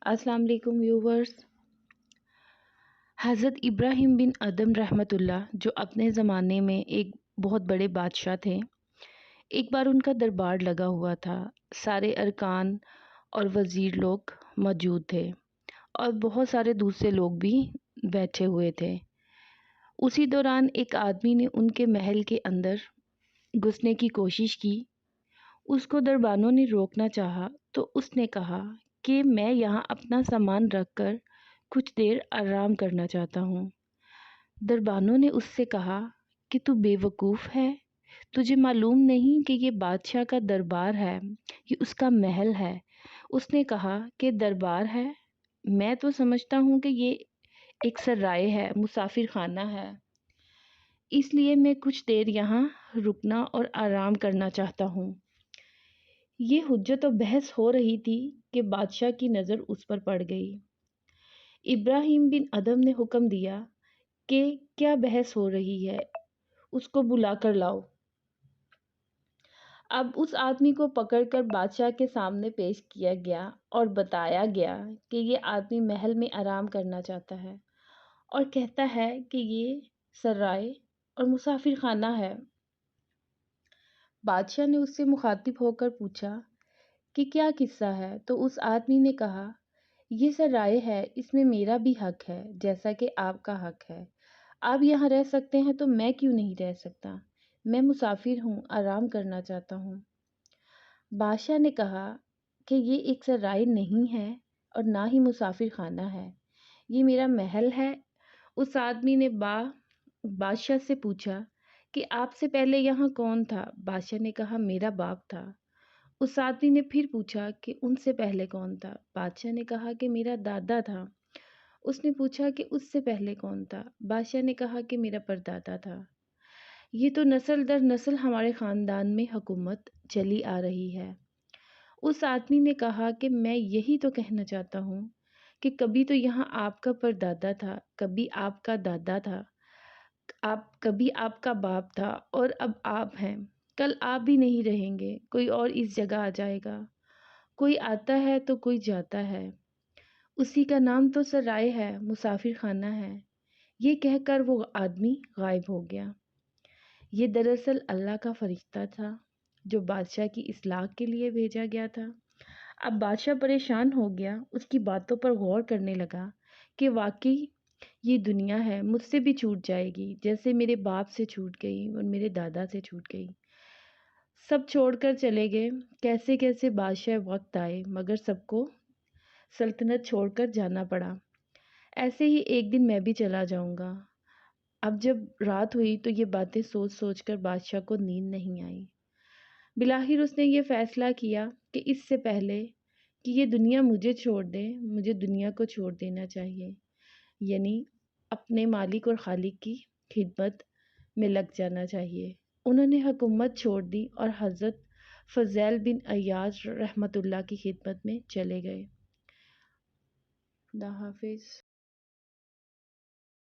अस्सलाम वालेकुम व्यूवर्स। हज़रत इब्राहिम बिन अदम रहमतुल्लाह जो अपने ज़माने में एक बहुत बड़े बादशाह थे। एक बार उनका दरबार लगा हुआ था। सारे अरकान और वज़ीर लोग मौजूद थे और बहुत सारे दूसरे लोग भी बैठे हुए थे। उसी दौरान एक आदमी ने उनके महल के अंदर घुसने की कोशिश की। उसको दरबानों ने रोकना चाहा तो उसने कहा कि मैं यहाँ अपना सामान रखकर कुछ देर आराम करना चाहता हूँ। दरबानों ने उससे कहा कि तू बेवकूफ़ है, तुझे मालूम नहीं कि ये बादशाह का दरबार है, ये उसका महल है। उसने कहा कि दरबार है, मैं तो समझता हूँ कि ये एक सराय है, मुसाफिर खाना है, इसलिए मैं कुछ देर यहाँ रुकना और आराम करना चाहता हूँ। ये हुज्जत और बहस हो रही थी कि बादशाह की नज़र उस पर पड़ गई। इब्राहिम बिन अदम ने हुक्म दिया कि क्या बहस हो रही है, उसको बुला कर लाओ। अब उस आदमी को पकड़कर बादशाह के सामने पेश किया गया और बताया गया कि ये आदमी महल में आराम करना चाहता है और कहता है कि ये सराय और मुसाफिर खाना है। बादशाह ने उससे मुखातिब होकर पूछा कि क्या किस्सा है, तो उस आदमी ने कहा, ये सराय है, इसमें मेरा भी हक है जैसा कि आपका हक है। आप यहाँ रह सकते हैं तो मैं क्यों नहीं रह सकता? मैं मुसाफिर हूँ, आराम करना चाहता हूँ। बादशाह ने कहा कि ये एक सराय नहीं है और ना ही मुसाफिर खाना है, ये मेरा महल है। उस आदमी ने बादशाह से पूछा कि आपसे पहले यहाँ कौन था? बादशाह ने कहा, मेरा बाप था। उस आदमी ने फिर पूछा कि उनसे पहले कौन था? बादशाह ने कहा कि मेरा दादा था। उसने पूछा कि उससे पहले कौन था? बादशाह ने कहा कि मेरा परदादा था। ये तो नस्ल दर नस्ल हमारे ख़ानदान में हुकूमत चली आ रही है। उस आदमी ने कहा कि मैं यही तो कहना चाहता हूँ कि कभी तो यहाँ आपका परदादा था, कभी आपका दादा था, कभी आपका बाप था और अब आप हैं। कल आप भी नहीं रहेंगे, कोई और इस जगह आ जाएगा। कोई आता है तो कोई जाता है, उसी का नाम तो सराय है, मुसाफिर खाना है। ये कहकर वो आदमी गायब हो गया। ये दरअसल अल्लाह का फरिश्ता था जो बादशाह की इस्लाह के लिए भेजा गया था। अब बादशाह परेशान हो गया, उसकी बातों पर गौर करने लगा कि वाकई ये दुनिया है, मुझसे भी छूट जाएगी जैसे मेरे बाप से छूट गई और मेरे दादा से छूट गई। सब छोड़कर चले गए। कैसे कैसे बादशाह वक्त आए, मगर सबको सल्तनत छोड़कर जाना पड़ा। ऐसे ही एक दिन मैं भी चला जाऊंगा। अब जब रात हुई तो ये बातें सोच सोच कर बादशाह को नींद नहीं आई। बिलाखिर उसने ये फैसला किया कि इससे पहले कि ये दुनिया मुझे छोड़ दे, मुझे दुनिया को छोड़ देना चाहिए, यानी अपने मालिक और खालिक की खिदमत में लग जाना चाहिए। उन्होंने हुकूमत छोड़ दी और हज़रत फ़ज़ैल बिन अय्याज़ रहमतुल्लाह की खिदमत में चले गए। खुदा हाफिज़।